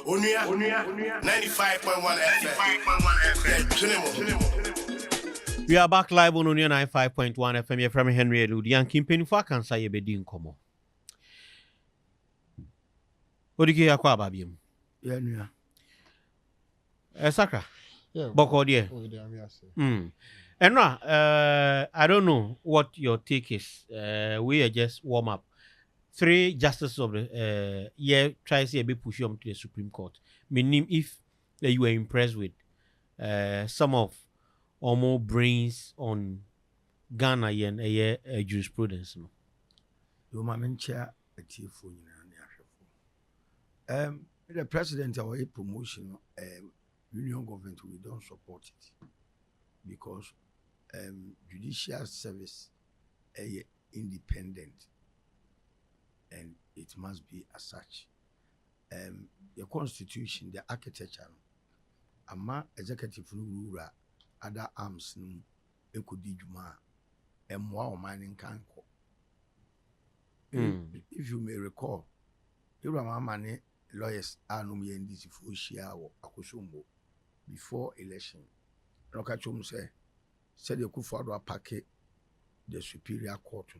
Onua 95.1 FM. We are back live on Onua 95.1 FM. You're from Henry Eludi and Kimpeni for Kansa Yebedi Nkomo. Odiki yakwa babiem. Yeah, Nua. Sakra. Yeah. Boko dear. Enra, I don't know what your take is. We are just warm up. 3 justices of the year try to be push them to the Supreme Court. Meaning if you were impressed with some of or more brains on Ghana and jurisprudence. No? You chair a chief for the president or a promotion union government, we don't support it because judicial service independent and it must be as such. The constitution, the architecture, ama executive rule, other arms, ekudijuma, and more mining can. If you may recall, you are lawyers are no me and this for share or akusumbo before election. Rokachum said you could follow a packet the superior court.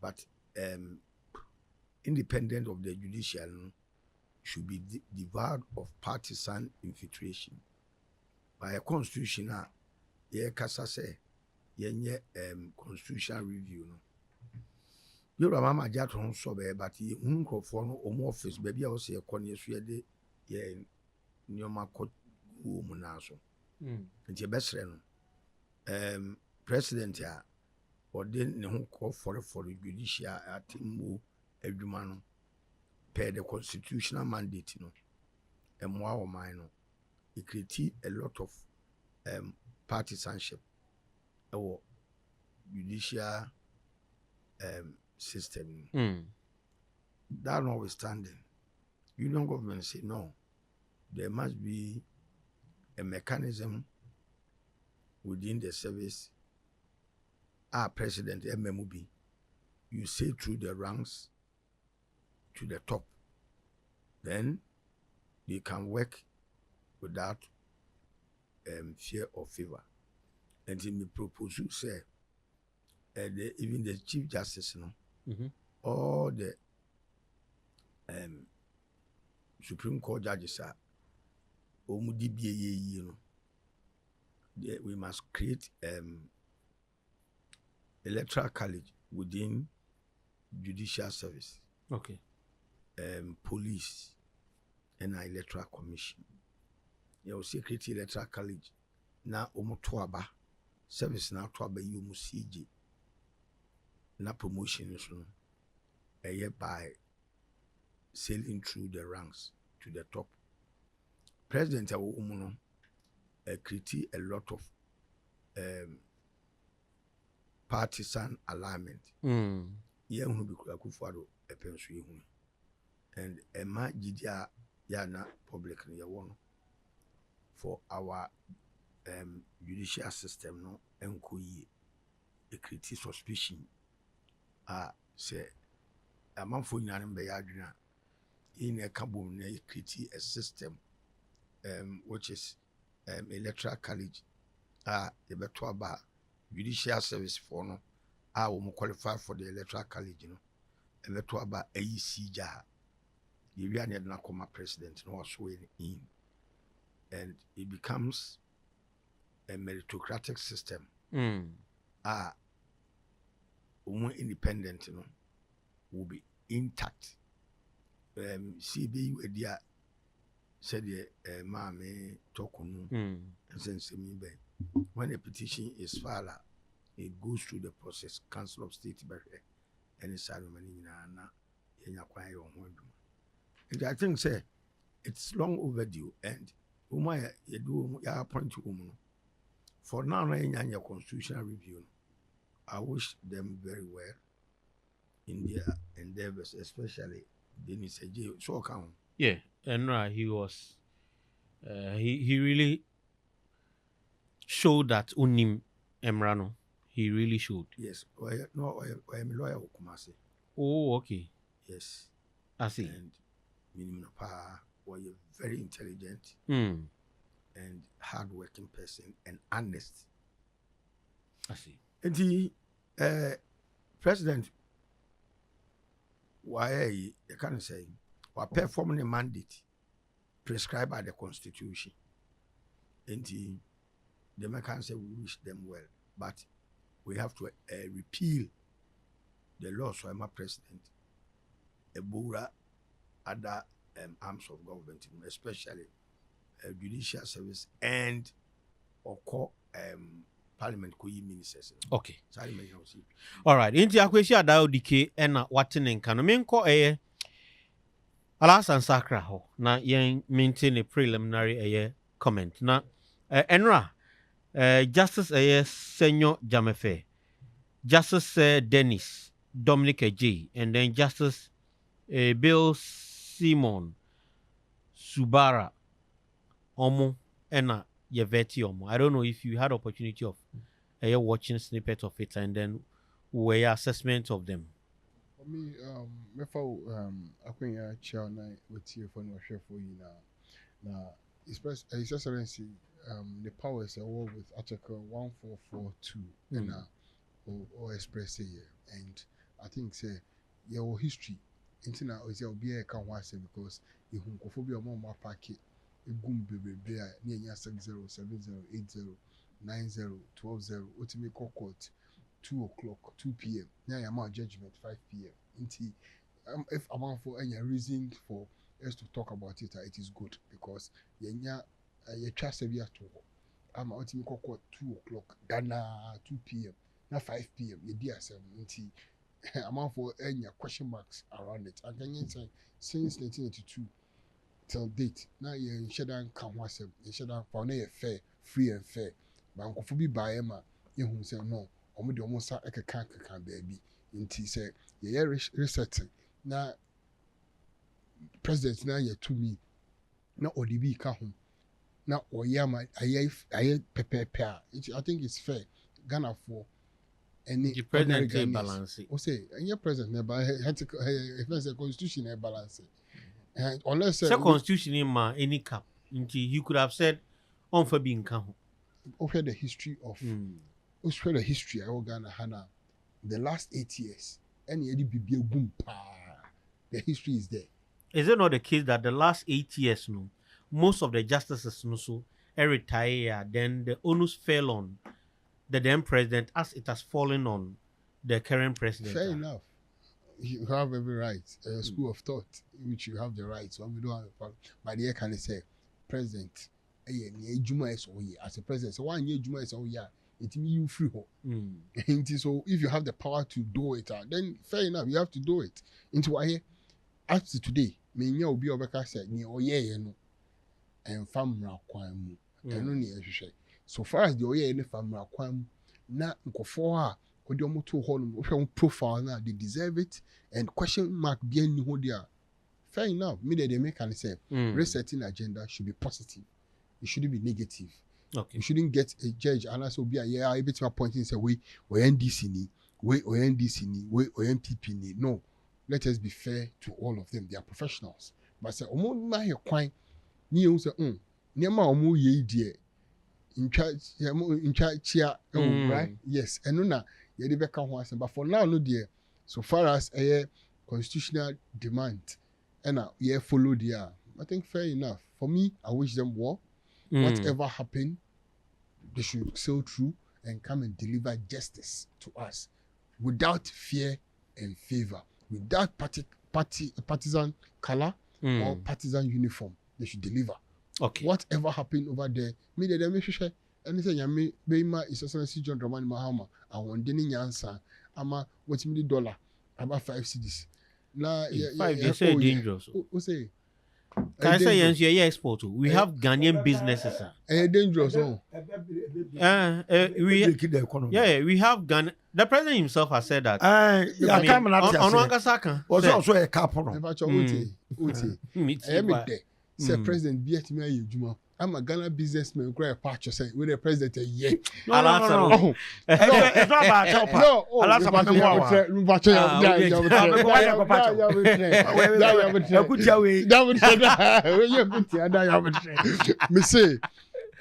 But independent of the judicial should be devoid of partisan infiltration. By a constitution, kasa say yenye constitutional review no. You mama jat on so but he for no office baby I was a corner so de ye nyoma court wom na so. Nti best no president ya or then ne ho call for the judicial atimu adwuma no per the constitutional mandate no emwa o man no it create a lot of partisanship or judicial system. That notwithstanding, union government say no, there must be a mechanism within the service. Our president MMUB, you say through the ranks to the top, then they can work without fear or favor. And in the proposal say, even the Chief Justice, all the Supreme Court judges are we must create electoral college within judicial service. Okay. Police and electoral commission. You secret electoral college na omotoaba service na toaba you musiji na promotion so by sailing through the ranks to the top. President Umuno create a lot of partisan alignment. Yeah, who be Akufo-Addo epensu yehu. And ema jidia ya na public ni ya wono for our judicial system no enkoyi a create suspicion say amanfo nyane mbe ya adwena in a kabom na create a system which is electoral college the beto aba judicial service for no we qualify for the electoral college no e beto aba AEC you really na come president no so in and it becomes a meritocratic system independent no will be intact. CBU edia said mame tokunu and sense me when a petition is filed it goes through the process council of state and it's ceremony na yenya kwan yo ho adwuma. I think say it's long overdue and you do ya point to for now na yenya constitutional review. I wish them very well in their endeavors, especially Denis Eje. So count. Yeah, and he was he really showed that unim Emrano. He really showed. Yes. No, I am a lawyer Kumasi. Oh, okay. Yes. I see. And minimum was a very intelligent Mm. and hardworking person and honest. I see. And the president, why you can't say, while performing a mandate prescribed by the constitution. And the man can say we wish them well, but we have to repeal the law. So I'm a president, a Bura, other arms of government, especially judicial service and parliament ministers. Okay. All right. Inti akwesi adao dike ena watene nka no menko Alasan Sakra ho na yen maintain a preliminary comment na enra Justice Senyor Jamefe, Justice Dennis Dominic J, and then Justice Bill Simon Subara Omo ena Yeveti Omo. I don't know if you had opportunity of watching snippets of it and then were your assessment of them. For me, I think chair na with you for no share for you now. His Excellency, the powers are all with Article 1442 and or express here, and I think say your history into now is be a can because you who be a more packet a goom baby near 60 70 80 90 12 ultimate court 2 o'clock 2 p.m. Now I'm out judgment 5 p.m. Inti if I'm for any reason for us to talk about it, it is good because you trust a to I'm out in court 2 o'clock, Dana 2 p.m. Now 5 p.m. You dear 7 inti I'm for any question marks around it. And then you say since 1982 till date, now you shut down come once you shut down for fair, free and fair. But Uncle Fubi by Emma, you who say no. Omo de omo sa can baby inti say ye resetting na president na ye to me na ODB ka ho na oyama aye pepepe I think it's fair Ghana for any the president balance o say any president na ba if constitution na balance and unless the constitution in ma any cap inti he could have said on for being ka ho over the history of the history of Ghana Hana, the last 8 years, any BB boom the history is there. Is it not the case that the last 8 years, no, most of the justices no so retire, then the onus fell on the then president as it has fallen on the current president? Fair enough. You have every right. School of thought, which you have the rights. So we don't have a problem. But the can say, President, as a president, so one year Juma is all year. It means you free ho. So if you have the power to do it, then fair enough, you have to do it. Into why up to today, me nya obi obeka said ni oye no and famra kwan mu. Eno ni ehwehwe. So far as the oye ne famra kwan na nkofo a odi omo to ho no hwe profile na they deserve it and question mark bien ni ho dia. Fair enough, me they make and say resetting agenda should be positive. It shouldn't be negative. Okay. You shouldn't get a judge and also be able to appoint and say we NDC ni, we NDC ni, we MPP ni. No, let us be fair to all of them. They are professionals. But say omo ma he kwan ni you say niema omo ye die in charge chia right? Yes. And no na ye dey beka ho asem but for now no there. So far as a constitutional demand and ye follow there. I think fair enough. For me, I wish them well. Whatever happened, they should sail through and come and deliver justice to us without fear and favor, without partisan color or partisan uniform. They should deliver. Okay. Whatever happened over there, me they make sure anything you may be my Excellency John Dramani Mahama. I want any answer. Ama what's me $1 about 5 cedis. Now, 5 you say dangerous. Who say? Can I say yes, you're export. We have Ghanaian businesses. Dangerous. We have Ghana. The president himself has said that. Also a couple. Say president be at me juma I'm a Ghana businessman. Cry a patch. Say with the president. Yeah. No. It's not about chopper. No. Alas, I'm me say,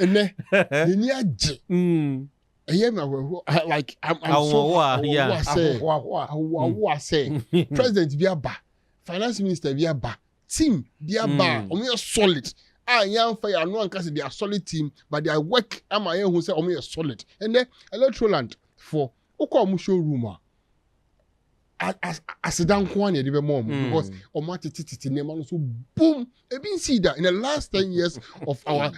and then like I'm so I say president be aba, finance minister be aba, team be aba, omo solid. Young fire, I know and they are solid team, but their work am I who say omo solid. And then Electroland for Oko showroom. As a down one year more because titi name so boom. I've been see that in the last 10 years of our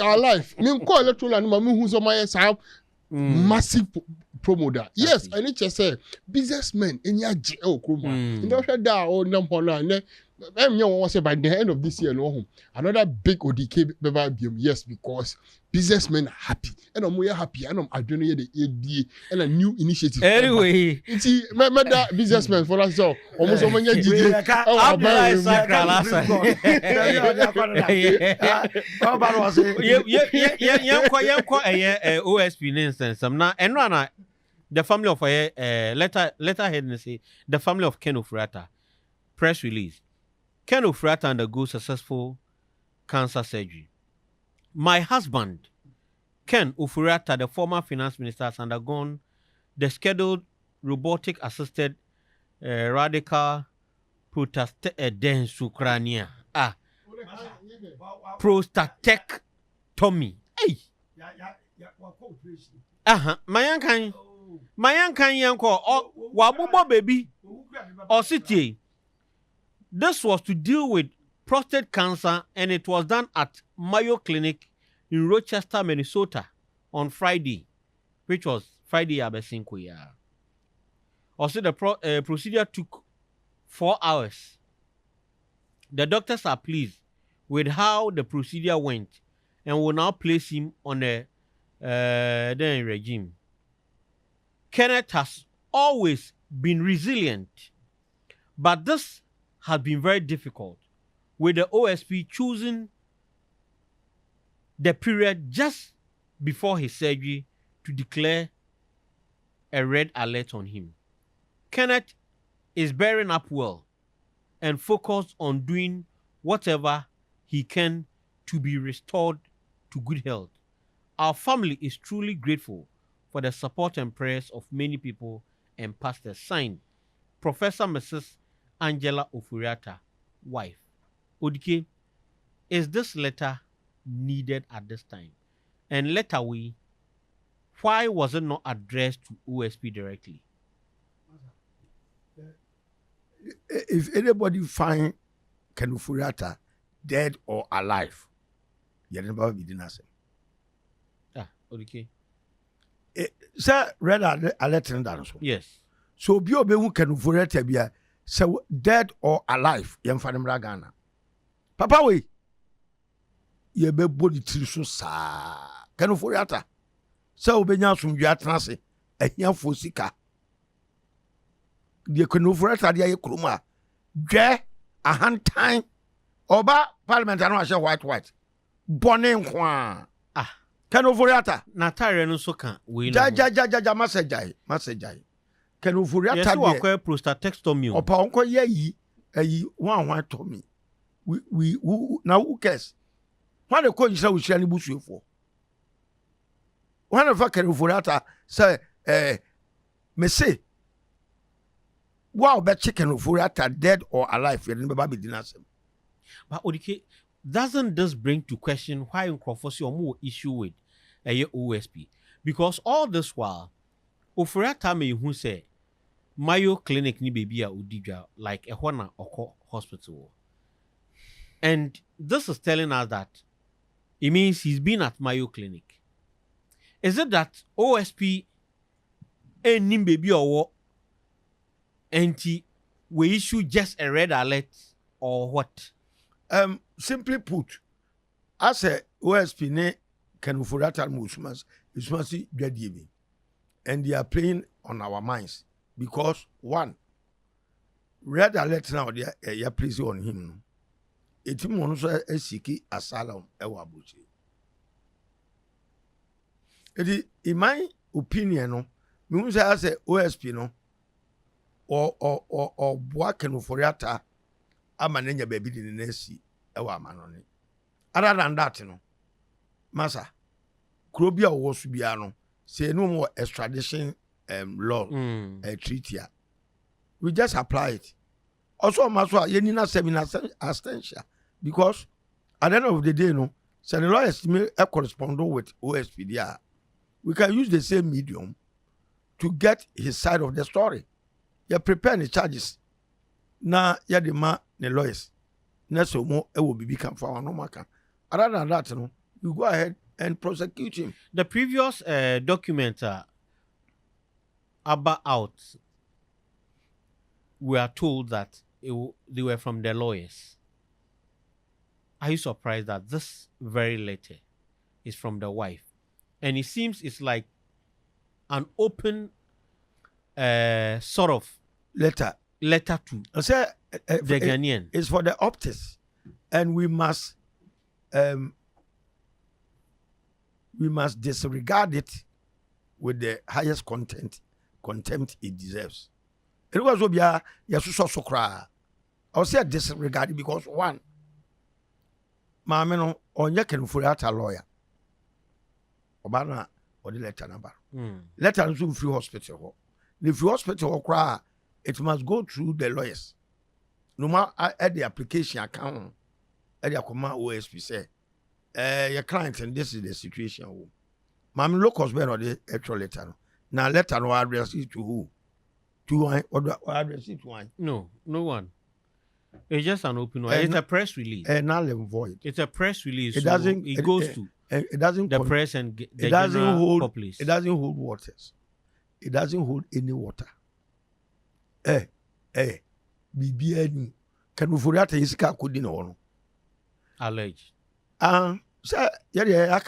our life. Me call Electroland mamu who's on my side massive promoter. Yes, I need to say businessmen in your kroma. In the da or number and by the end of this year, no another big ODK yes, because businessmen are happy and I'm happy and I don't know the AD and a new initiative. Anyway, see, that businessmen for us all almost so many OSP instance. Now, and the family of letterhead say the family of Ken Ofori-Atta press release. Ken Ofori-Atta undergoes successful cancer surgery. My husband, Ken Ofori-Atta, the former finance minister, has undergone the scheduled robotic-assisted radical prostatectomy. Prostatectomy. Hey. My uncle yanko wabubo baby or city. This was to deal with prostate cancer, and it was done at Mayo Clinic in Rochester, Minnesota on Friday, which was Friday Abesinko. Also, the procedure took 4 hours. The doctors are pleased with how the procedure went and will now place him on a regime. Kenneth has always been resilient, but this has been very difficult, with the OSP choosing the period just before his surgery to declare a red alert on him. Kenneth is bearing up well and focused on doing whatever he can to be restored to good health. Our family is truly grateful for the support and prayers of many people and pastors. Signed, Professor Mrs. Angela Ofori-Atta, wife. Odike, is this letter needed at this time? And letter we, why was it not addressed to OSP directly? If anybody find Ken Ofori-Atta dead or alive, you never be dinner. Odike. Sir, read alert down. Yes. So be who Ken Ofori-Atta be so dead or alive, yam fanim Ghana. Papa we ye be body tiri so sa Ken Ofori-Atta. So obenya sumdua transe ehia fosika. The Ken Ofori-Atta dia ye kroma. Dwe ahantan oba parliament anu ahye white. Bone nkwa. Ken Ofori-Atta na tare no so kan we no. Ja masajai. Ken Ofori-Atta de yes, prostatectomy. Opa onko ye yi one to me. We now who cares? When the coach say we share ni busu for. When the Ken Ofori-Atta say me say wow, bet Ken Ofori-Atta dead or alive, you never be dinasem. But Odike, doesn't this bring to question why Nkrofo or more issue with a OSP? Because all this while, Ofori-Atta may who say Mayo Clinic ni baby a Udija like a Hona Oko hospital. And this is telling us that it means he's been at Mayo Clinic. Is it that OSP any baby or what? And we issue just a red alert or what? Simply put, as a OSP ne Ken Ofori-Atta Muslims, it's must be and they are playing on our minds because one red alert now they are placing on him. etim wɔn nso esiki asylum ɛwɔ aburukyire. Eti in my opinion no me hu sɛ asɛ OSP no or boa Ofori-Atta ama ne nya baabi de ne nasi ɛwɔ amanɔne. Other than that no masa kuro bi a wɔwɔ so bia no sɛ no more extradition law treaty a we just apply it. Also maso ye ni na seminar abstention because at the end of the day no say the lawyers may correspond with OSP there. We can use the same medium to get his side of the story. You prepare the charges. Na ya the ma the lawyers. Na so mo e will be come for no matter. Other than that, no, you go ahead and prosecute him. The previous document about out, we are told that they were from the lawyers. Are you surprised that this very letter is from the wife? And it seems it's like an open sort of letter to say, the Ghanaian. It's for the optics, and we must disregard it with the highest contempt it deserves. It was obia yasuso sokra. I will say disregard it because one, maame no onye Ofori-Atta lawyer. Obana or the letter number. Letter nso free hospital. The free hospital cry, it must go through the lawyers. No matter at the application account, at the command OSP say, your client and this is the situation. Maame locals better the actual letter. Now letter no address it to who? To one or address it to one? No one. It's just an open one. It's a press release. Null and void. It's a press release. It doesn't. It goes to. It doesn't. The press and the it doesn't general hold. populace. It doesn't hold waters. It doesn't hold any water. BBN. Can Ofori-Atta isika kudi na ono? Alleged. Sir, yeah.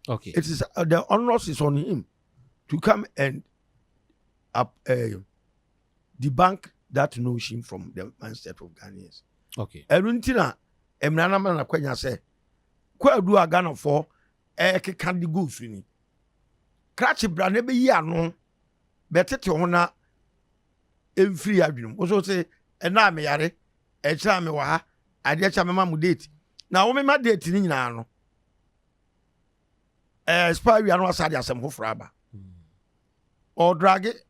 Okay. It is the onus is on him to come and debunk that notion from the mindset of Ghanaians. Okay. Eruntina emrana man akwanya say kwa adu Ghana for keka di go suni. Cratch bra na be yi ano betete ho na emfiri adwunum. Wo so say na me yare kira me wa ha ade kira me ma mu date. Na wo me ma date ni nyina no. Spy we are no asade asem ho fraba. Or drag it.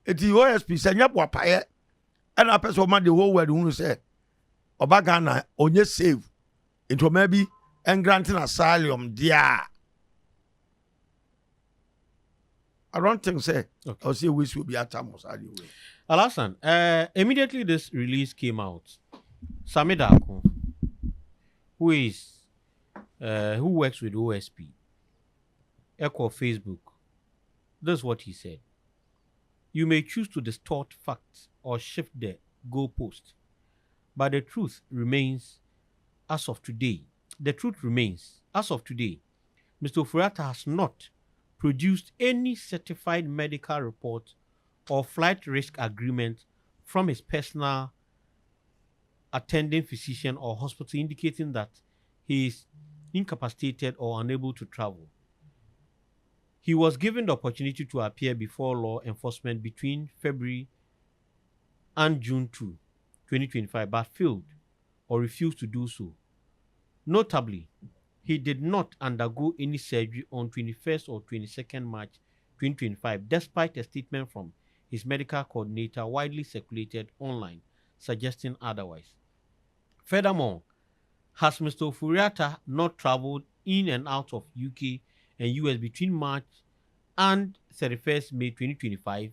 It is OSP say nya bo paye. And a person man the whole world who say Oba Ghana onye save into maybe and granting asylum there. I don't think say okay. I'll say which will be at time anyway. Alasan, immediately this release came out, Samida Ako, who works with OSP, Echo Facebook, this is what he said. You may choose to distort facts or shift the goalpost, but the truth remains as of today. The truth remains as of today. Mr. Ofori-Atta has not produced any certified medical report or flight risk agreement from his personal attending physician or hospital indicating that he is incapacitated or unable to travel. He was given the opportunity to appear before law enforcement between February and June 2, 2025, but failed or refused to do so. Notably, he did not undergo any surgery on 21st or 22nd March 2025, despite a statement from his medical coordinator widely circulated online, suggesting otherwise. Furthermore, has Mr. Ofori-Atta not traveled in and out of UK and US between March and 31st May 2025?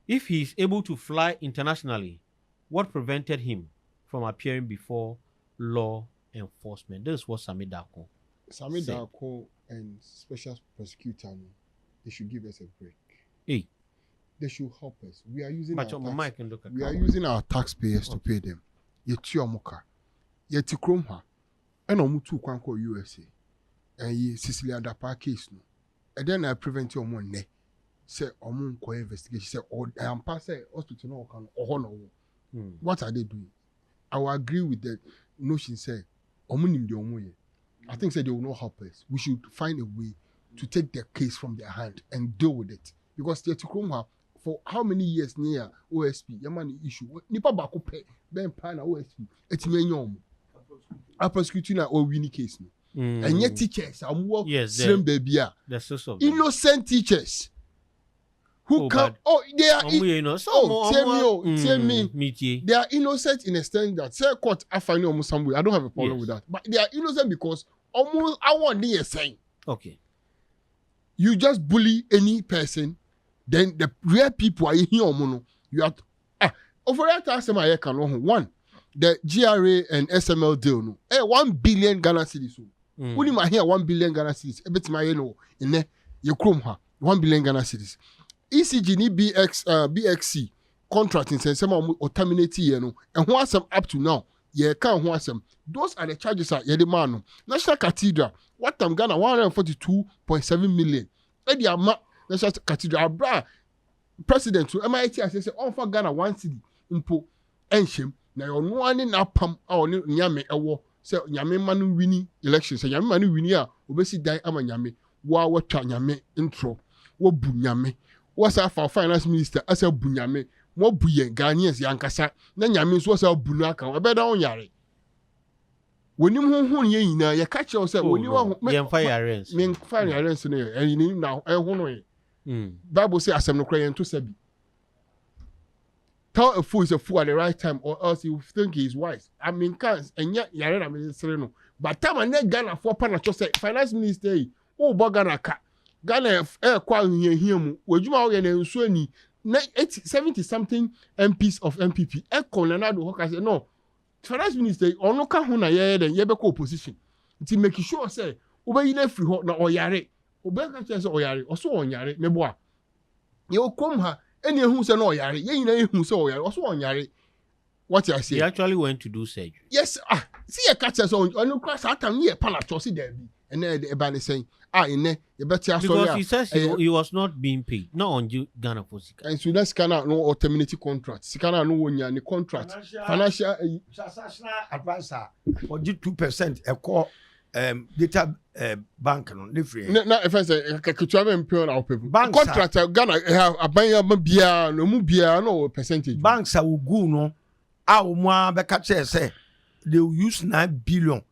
If he is able to fly internationally, what prevented him from appearing before law enforcement? This is what Sami Darko and special prosecutor, they should give us a break. Hey. They should help us. We are using our taxpayers to pay them. Yeti omuka. Yeti kromha. Eno mutu kwanko USA. And ye Cecilia Dapa case no. And then I prevent your money. Say omun ko investigation. Say I am past hospital no can or no. What are they doing? I will agree with the notion say omunim de omoye. I think say they will not help us. We should find a way to take their case from their hand and deal with it. Because for how many years near OSP, Yamani issue, Nipa Bako pay, Ben Pana OSP, Etimenyom. A prosecuting or winning case. And yet teachers are more slim baby. Innocent teachers. Who come? Oh, they are tell me. They are innocent in a extent that say court I find almost some way. I don't have a problem with that. But they are innocent because almost I want the saying. Okay. You just bully any person, then the real people are here. You have Ofori-Atta can one. The GRA and SML deal no. 1 billion Ghana cedis. When you hear 1 billion Ghana cedis, a bit my in there you chrome her 1 billion Ghana cedis. ECG ni BXC contract in some or terminate you know and what's up to now yeah can't what's them those are the charges at Yedimano National Cathedral what time Ghana 142.7 million the amount National Cathedral bra president to MIT I say on for Ghana 1 city impo enshim na your one na pam or nyame ewo say nyame manu winning elections say nyame manu winning a obesi dan ama nyame wa watwa nyame intro wo bu nyame what's our finance minister as a bunyame mo buye Ghanaians yankasa na nyame so wasa bunu aka we beda on yare wonim honhon ye nyina ye ka che say woni wa me fire arrest no ye na hono ye Bible say asem no kra ye to sabi tell a fool is a fool at the right time or else you think he is wise. I mean can't and yet yare na me say no but time and Ghana for pana cho say finance minister o bo Ghana ka Ghana kwa here mu wajuma wo ye na nso ani 70 something MPs of MPP Konanado Hoka say no finance minister ono ka ho na ye den ye be ko opposition nti make sure say obayi na free ho na oyare obeka che say oyare oso onyare mebo a ye okom ha eni ehu say na oyare ye nyina ehu say oyare oso onyare what you say he actually went to do surgery yes see ye catch say ono kwa satan ye pala cho si there bi and e ba ne saying because he says he was not being paid, not on Ghana for Sika. And so that's Ghana no or terminating contract. Sikana no one the contract. Financial advisor for 2% a core data bank no different. No, if I say Kutuame employ our people. Contract Ghana have a buyer bia no mu bia no percentage. Banks are go no. Ah, mo be catch say they will use 9 billion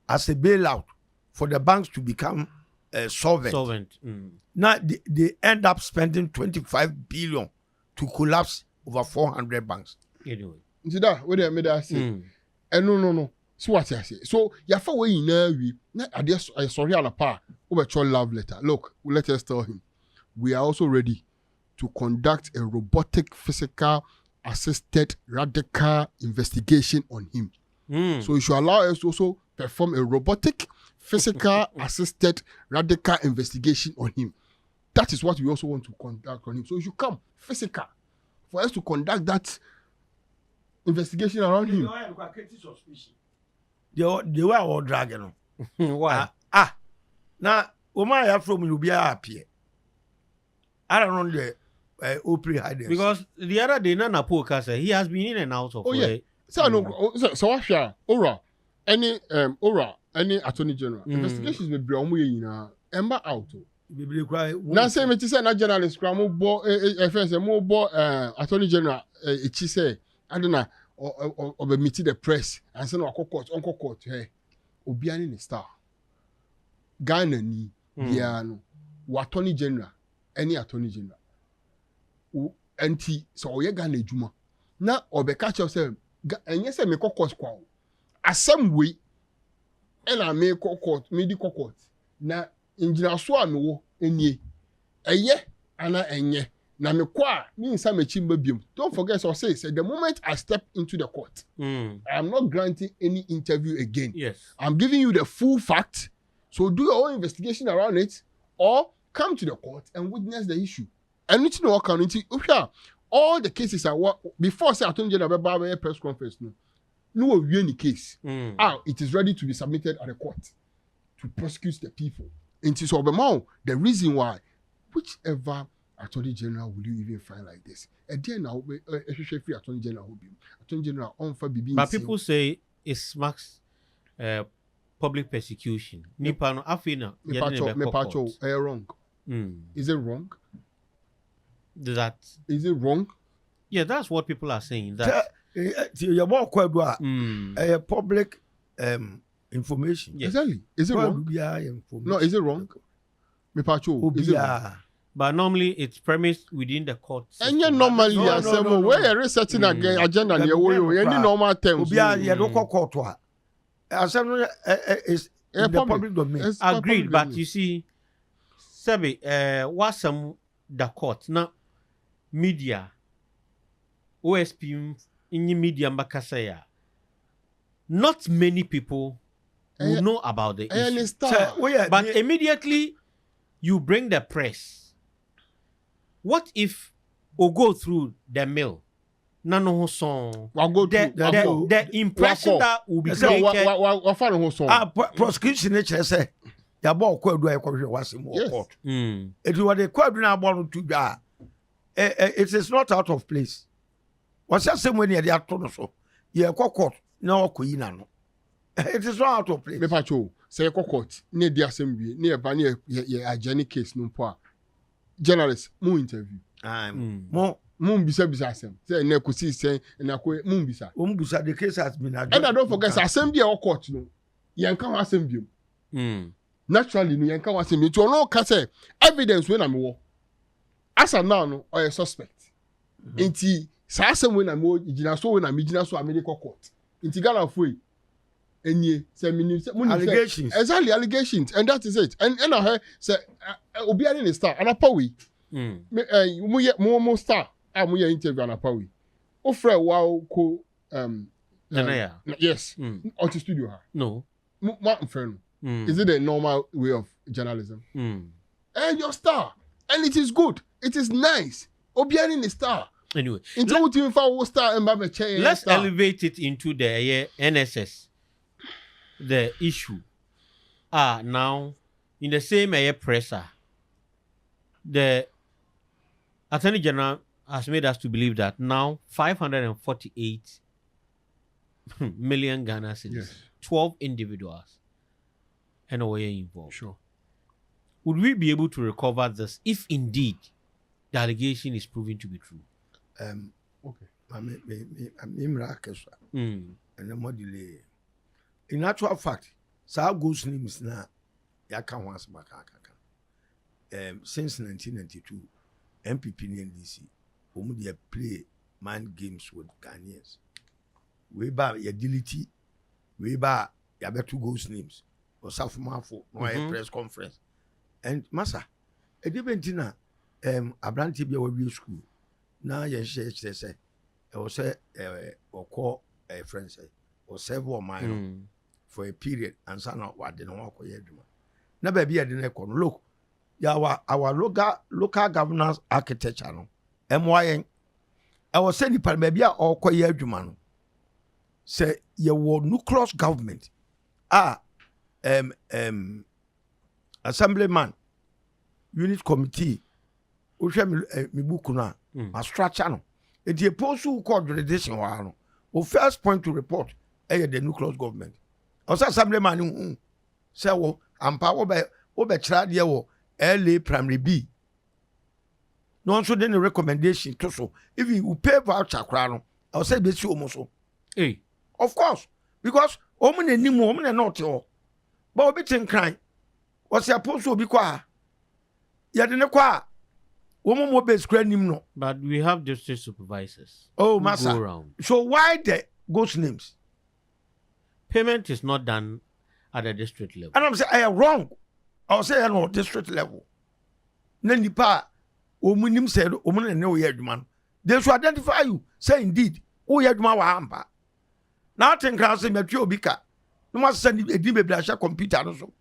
as a bailout for the banks to become solvent. Now they end up spending 25 billion to collapse over 400 banks. Anyway, see that what they made us say. No. So what I say. So ya for we na we na I sorry ala pa over your love letter. Look, let us tell him we are also ready to conduct a robotic physical assisted radical investigation on him. So you should allow us to also perform a robotic physical assisted radical investigation on him. That is what we also want to conduct on him. So you should come physical for us to conduct that investigation around him. They were all dragging. Why? Now, Oma ya from you be happy. I don't know the Opry hiding. Because the other day, Nana Poka said he has been in and out of. Oh yeah. So no. So what? Any attorney general investigations be bring omo yina emba out na say me ti say na journalist kra mo bo first mo bo attorney general echi say adena obe meet the press and say no onko court hey obiani ni star Ghana ni bia no attorney general any attorney general anti so oye Ghana ejuma na obe catch say enye say me court kwa asem we ena me court medical court na engineer so amewo enie eye ana enye na me kwa me nsa machimba biom. Don't forget so say the moment I step into the court I am not granting any interview again. Yes, I'm giving you the full fact, so do your own investigation around it or come to the court and witness the issue. And it's no account all the cases are what before say attorney general be press conference no any case. It is ready to be submitted at the court to prosecute the people. And it is the reason why whichever Attorney General, will you even find like this? Again, now, especially if Attorney General will be Attorney General on for BB. But people say it smacks public persecution. Nipa no afina. Me pacho, wrong. Is it wrong? That is it wrong? Yeah, that's what people are saying. That you more public information. Yes. Exactly. Is it wrong? No, is it wrong? Me pacho, is it wrong? But normally it's premised within the court system. And you normally where you're researching again agenda near any normal terms. Court is in the public domain. Agreed, but you see, Sabi, what some the court now media OSP in media mbakasaya. Not many people will know about the issue. But immediately you bring the press. What if we go through the mill? Nano song. The impression that will be created. Prosecution say ya bo kwa do ekwo was more court. It was the kwa do na born to da. It is not out of place. Was that same when they are told so. Ye court na okoyi na no. It is not out of place. Me pacho say court ne di assembly ne ba ne ye ageni case no po. Journalists, more interview. More bisa asem. Say na kusi say na ko mun bisa. The case has been and I don't forget assembly or court no. Yanka assembly. Naturally no yanka assembly. To no ka say evidence when am wo. As of now no or a suspect. Inti sa asem when am wo igina so when am igina so American court. Inti Ghana foi. Enye say allegations. Exactly allegations and that is it. And I heard say obi ani star anapawi. Mo star mo interview anapawi. Ofre wa ko yes. Or to studio her. No. What friend? Is it a normal way of journalism? And your star. And it is good. It is nice. Obi ani star. Anyway, let's elevate it into the NSS. The issue now in the same presser, the Attorney General has made us to believe that now 548 million Ghana citizens, 12 individuals, and away involved. Sure. Would we be able to recover this if indeed the allegation is proven to be true? Okay. I'm delay. In actual fact, Sir Goose names now Yaka once back. Since 1992, MPP and DC, they play mind games with Ghanaians. We buy your agility, we buy your better Goose names, or South Marfo, no press conference. And Massa, a different a brand to be a school. Now, yes, say, or say, or call a friend say, or several mine. For a period and son of what they don't walk with you. Never be a dinner con look. Our local governance architecture. MYN. I was saying, maybe or quay man. Say, you were nucleus government. Assemblyman, unit committee, Mibukuna, a structure. It's a post who called jurisdiction. First point to report, the nucleus government. Also, assemblyman who say, "Oh, I'm power by over LA primary B." No one should any recommendation to so. If you pay voucher crown, I'll say this almost so. Hey, of course, because woman and new woman and not all. But a bit crying. What's supposed to be quiet? Yet in a quiet. Woman will be screening no. But we have district supervisors. Oh, master. So why the ghost names? Payment is not done at the district level. And I'm saying I am wrong. I'll say no district level. Nendipa, Omunim said, Omun and no yardman. They should identify you. Say indeed, oh yardman wa hampa. Now think I say Metro Bika. No must send a DB Blasha computer also.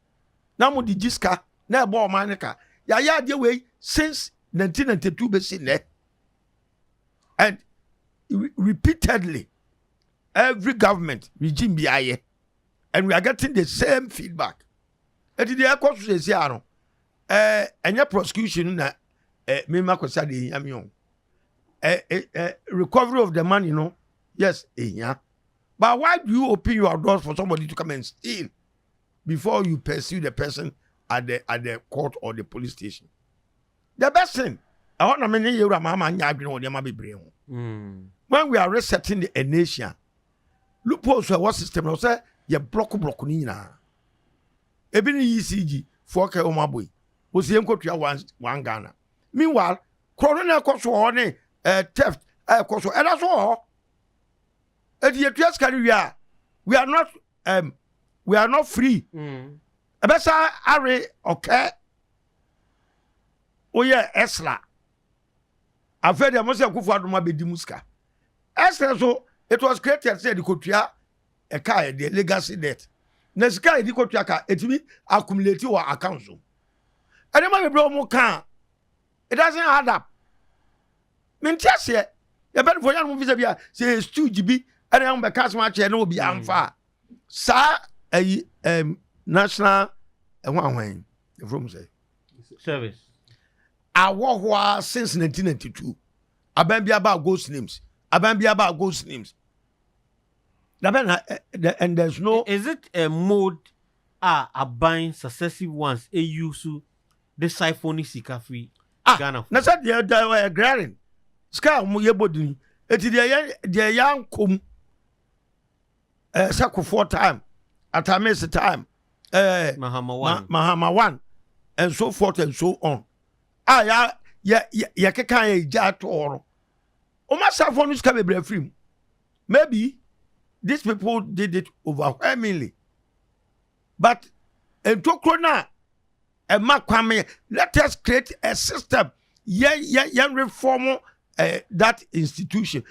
Now mo di Jiska, na bo manica. Ya the way since 1992 be seen there. And repeatedly. Every government regime be aye, and we are getting the same feedback. And the court say and your prosecution na me makosa de yami on recovery of the money, yes, but why do you open your doors for somebody to come and steal before you pursue the person at the court or the police station? The best thing, I want to mention you, when we are resetting a nation, loopholes for what system? I say you block ni na. Ebi ni ECG 4K omaboy. Was the enco one Ghana. Meanwhile, corona cost one theft, cost and that's all. And the just we are not free. Abesa are okay. Oh yeah, Esla. I've heard the most of Kufaduma be Dimuska. Esla, so it was created, said the Kotia, a car, the legacy debt. Nesika, the Kotiaka, it will accumulate your account. And the money blow more can. It doesn't add up. Mintias here, the better for young vis say it's 2 GB, and I'm a customer chair, no be far. Sir, a national, one way, the room say. Service. I WOHO since 1992. I've been about ghost names. And there's no. Is it a mode buying successive ones? A use the siphony sika free Ghana. Na said they were agrarian. Ska mu yebodini. Eti the young kum. Sako 4 time. Atames time. Mahama 1. And so forth and so on. Ya keka ya to oro. Oma siphony ska be free. Maybe these people did it overwhelmingly. But in Tokrona, let us create a system. Reform that institution.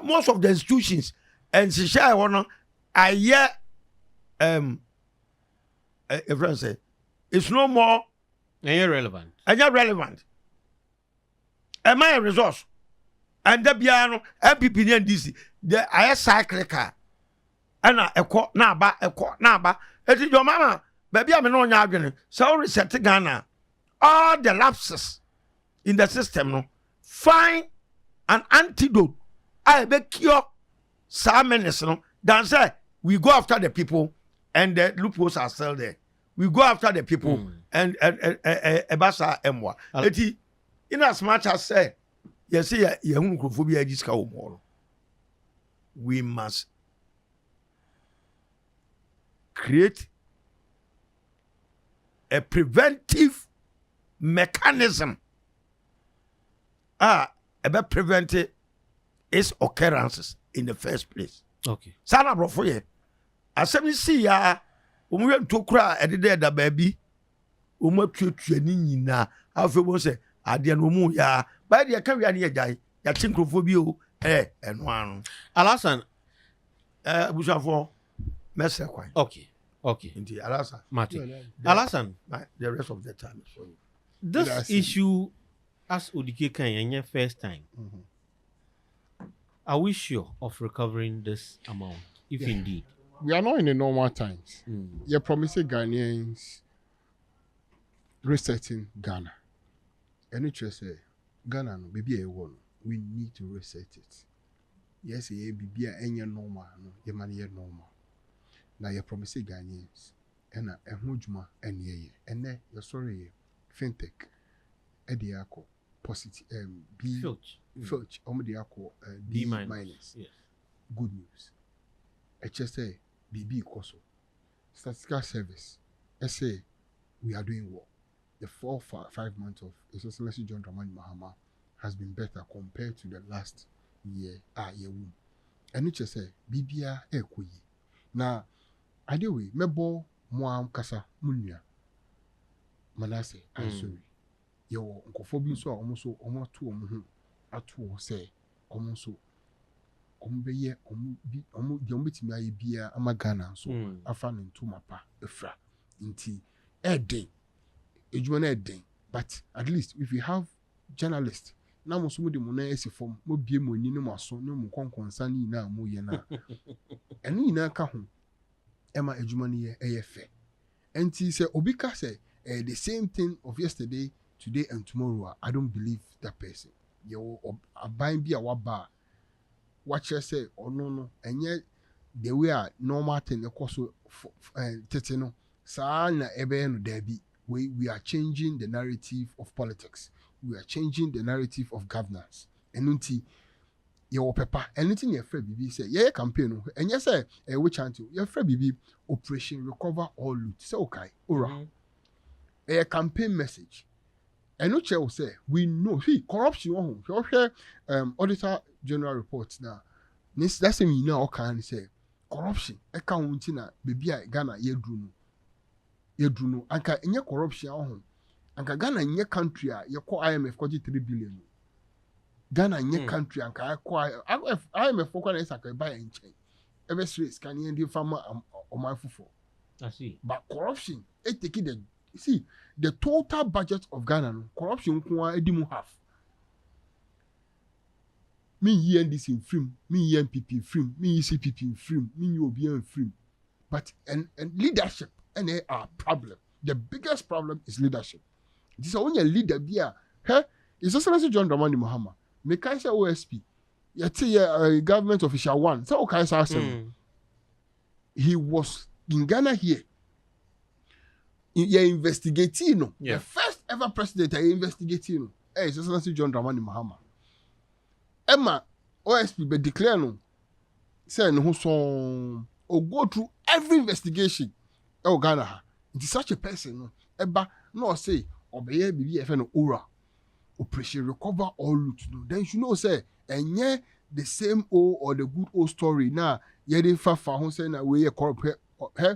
Most of the institutions and Shisha Honor are a friend say it's no more irrelevant. Am I a resource? And the piano, MPP and DC, the I cyclical. And a court naba. It is your mama, baby. I'm no arguing. So reset Ghana. All the lapses in the system, no. Find an antidote. I be cure some menace, no. Then say we go after the people, and the loopholes are still there. We go after the people, and Ebasa Emwa. Eti, in as much as say, you see, we must create a preventive mechanism about preventing its occurrences in the first place. Okay. Sana brofo ye. Asem si ya omu to kura edede da baby. Omu tuatu ni nyina. Afi bo se ade no mu ya. Ba de ka wi ane ya jai. Ya tinkrofo bi o eno anu. Alasan busafo mess kwan. Okay. Indeed, Alasan. Martin. Alasan. The rest of the time is for you. This issue, as Odike Kanye, first time. Are we sure of recovering this amount, if indeed? We are not in the normal times. You're promising Ghanaians resetting Ghana. And it just say, Ghana, no, baby, we need to reset it. Yes, baby, any normal, no, your money normal. Now you're promising Ghanaians and a hujma and ye and then you're sorry fintech ediaco positive B filch omediaco B minus yes. Good news. HSA BB Koso statistical service say we are doing well. The 4-5 months of His Excellency John Dramani Mahama has been better compared to the last year and HSA BBA Ekwi. Now Adewe, mebo moam kasa munya. Manase, I'm sorry. Yo, nkofo bi so omo to omo atu say omo so omo beye omo de omo bitimi aye bia amagana so afa no ntuma pa efra nti eden ejuma na eden, but at least if we have journalists na mo so mo de mo na esi form mo bie mo ni ne mo aso ne mo konkonsa ni na mo ye na eno ni na ka ho Emma ejumani eyefe. And he said, Obika said the same thing of yesterday today and tomorrow, I don't believe that person. You are buying be a waba. Watch you say, oh no, and yet the way are normal thing, the course tetino. Sana ebe no debi. We are changing the narrative of politics. We are changing the narrative of governance. Enunti your pepper. Anything your friend BB say, yeah, campaign. And yes, which until your friend BB Operation Recover All Loot. Say okay, ora. A campaign message. And no chair will say, we know corruption on Auditor General reports now. That's me now can say corruption. I can't baby Ghana yedruno. Anka inye corruption on. Anka Ghana inye country you call IMF 43 billion. Ghana inye country anka acquire IMF for is a buy in chain. Every streets can you farmer or my fufu. I see. But corruption, it take it. See, the total budget of Ghana, corruption, half. Me NDC in film, me NPP in film, me ECPP in film, me UOBN in film. But and leadership, and they are problem. The biggest problem is leadership. This is only a leader here. Hey, it's also John Dramani Mahama. Make I say OSP. You government official one. So okay, he was in Ghana here. You're investigating. Yeah. The first ever president I investigating. Hey, it's Excellency John Dramani Mahama. Emma, OSP be declare no. Say no so or go through every investigation. Oh Ghana. It is such a person. No. Eba no say obey bibi efe no ora. Operation Recover All Loot. No. Then you know say enye the same old or the good old story. Now ye dey fa ho say na we corrupt.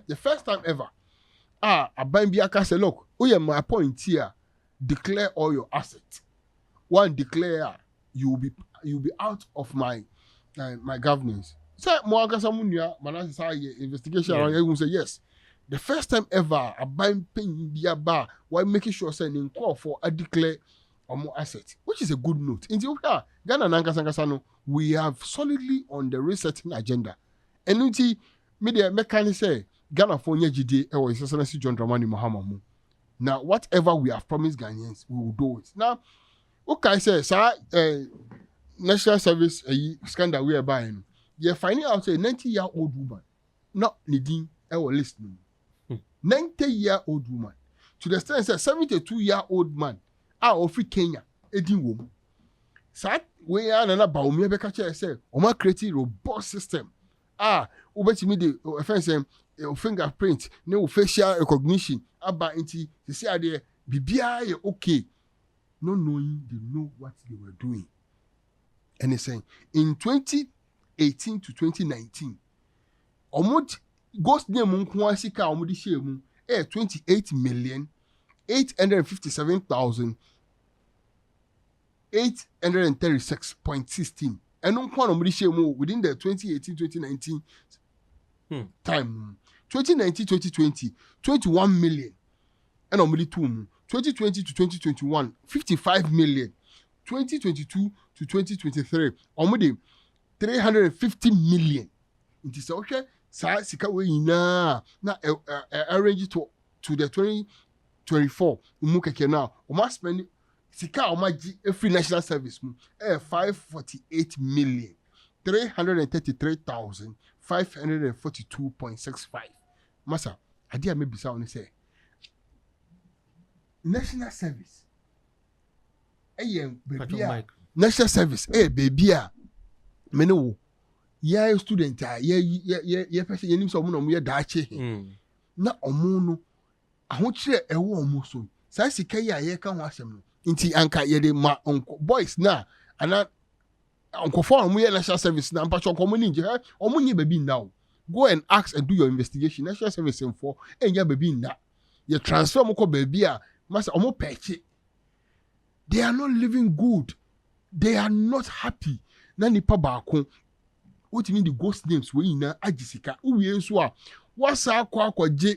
The first time ever. Abambiaka say, look, my point here, declare all your assets. One declare you'll be out of my governance. Say Moagasamunia, Manasa investigation around here will say yes. The first time ever Abambiaba, why making sure sending call for a declare or more assets, which is a good note. In the Ghana Nangasangasano, we have solidly on the resetting agenda. And unti media mechanic say Ghana for GD or His Excellency John Dramani Mahama. Now, whatever we have promised Ghanaians, we will do it. Now, okay, sir, national service scandal we are buying. You're finding out a 90-year-old woman, not needing our listening. 90-year-old woman. To the extent that 72-year-old man are of Kenya, Edin woman. So, we are another Baumia Bekacha say, Oma creating robust system. Ubeti me the offense fingerprint, no facial recognition, about into the say there, BBI okay. No knowing they know what they were doing. And he's saying in 2018 to 2019, Omod ghost name Munkwasika Omodi Shemu 28,857,836.16. And no one Omodi Shemu within the 2018-2019 time. 2019-2020, 21 million. And only 2. 2020 to 2021, 55 million. 2022 to 2023, only 350 million. It is okay. Sika we na arrange to the 2024. Umukeke now. Uma spend sika uma every national service 548 million. 333,542.65. Masa, idea maybe sound say national service. Baby, national service. Baby, meno. Yeah, student. Yeah, person. You need someone on your dache. Na omono. Ahochire ewo omoso. Sa sika ya ka ho asem no. Nti anka ye de ma boys na ana uncle for national service na mpacho komuni nje. Omunye baby now. Go and ask and do your investigation. National service for enya baby na. You transfer mo ko baby a masa omo peche. They are not living good. They are not happy. Na nipa baako. What you mean the ghost names we na agisika. Uwe nso a wasa akwa je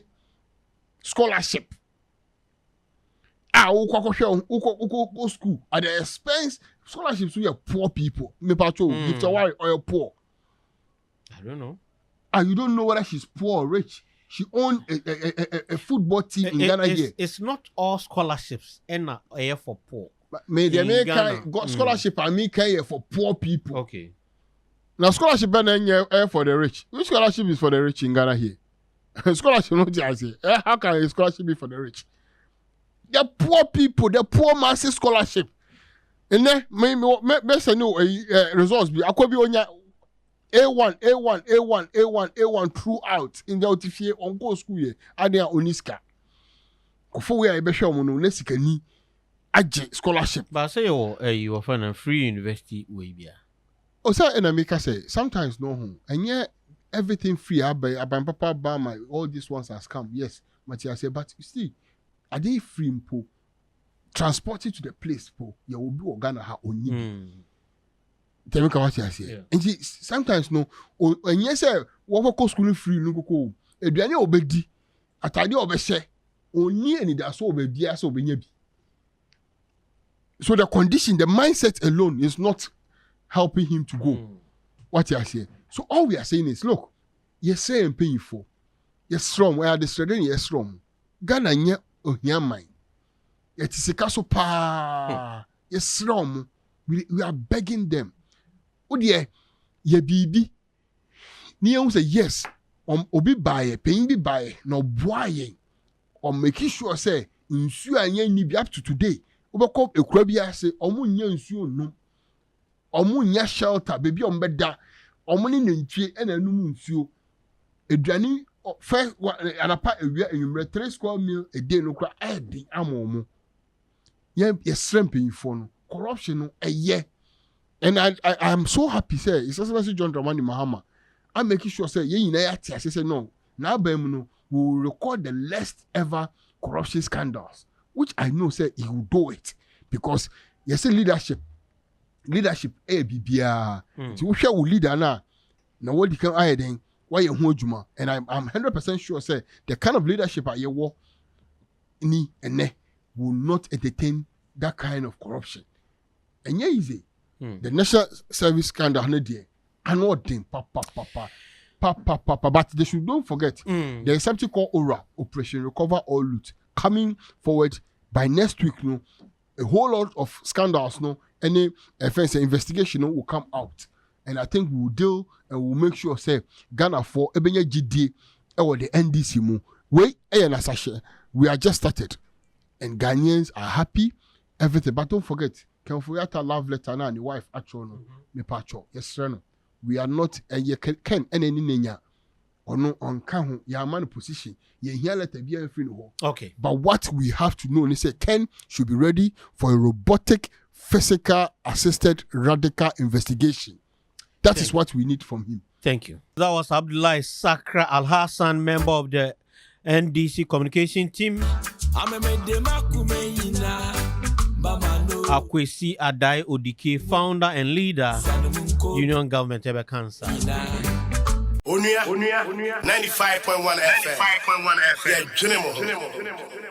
scholarship. Go school at the expense scholarships to your poor people. Me pacho gift away or you're poor. I don't know. You don't know whether she's poor or rich. She owned a football team in Ghana here. It's not all scholarships and air for poor. May the American got scholarship and me care for poor people. Okay. Now scholarship and for the rich. Which scholarship is for the rich in Ghana here? Scholarship not just how can a scholarship be for the rich? The poor people, the poor masses scholarship. And then me say no results be akobi onya A1 throughout in the OTFA on go school year. Adia Oniska. Kofo we be hwe omo no na sika ni age scholarship. But say you offer a free university way bia. O say na make say sometimes no home. And everything free aban papa ba my all these ones has come. Yes, Matia say but you see are they free mpo transported to the place po you will be Ghana ha oni. Tell me what you say. And sometimes no, and yes, what go school free no go. Eduane obedi, atade obehye, oni ani da so obedi aso obenyabi. So the condition, the mindset alone is not helping him to go. What you say. So all we are saying is, look, yes, say and paying for. Yes, strong. We are the strength. Yes, strong. Ghana nye ohia mind. Yet is a castle pa. Yes, strong. We are begging them. Odie ye bibi ni ehun say yes obi buy paying bi buy no boa yen or making sure say nsu anya ni bi up to today obekọ ekura bi ase omo nya nsu no omo nya shelter baby ombeda omo ni nantwie na anum nsuo eduani first anapa ewia enumre 3 square meal a day no kra edi amomo ye srempin fo no corruption no eye. And I'm so happy, say, it's also John Dramani Mahama. I'm making sure, say, I say, no, now, we will record the last ever corruption scandals, which I know, say, he will do it. Because, you say, leadership, ABBR, so we shall leader now. Now, what you can add in, why you hold you, and I'm 100% sure, say, the kind of leadership at your war, ni and ne, will not entertain that kind of corruption. And yeah, easy. The national service scandal no there. I know them but they should don't forget there is something called ORA, Operation Recover All Loot, coming forward by next week. No, a whole lot of scandals, no, any offense investigation will come out, and I think we will deal and we'll make sure say Ghana for ebenye GD or the NDC mo. We are just started, and Ghanaians are happy, everything, but don't forget. Can Ofori-Atta love letter now and the wife actually me pacho. Yes, sir. We are not ye can any nenya or no on can ya man position. Ye here letter be a free no. Okay. But what we have to know, they say Ken should be ready for a robotic, physical assisted radical investigation. That is what we need from him. Thank you. That was Abdullah Sakra Al Hassan, member of the NDC communication team. Akwesi Adai Odike, founder and leader, Union Government Ebe Cancer. Onua 95.1 FM. 95.1 FM. Yeah,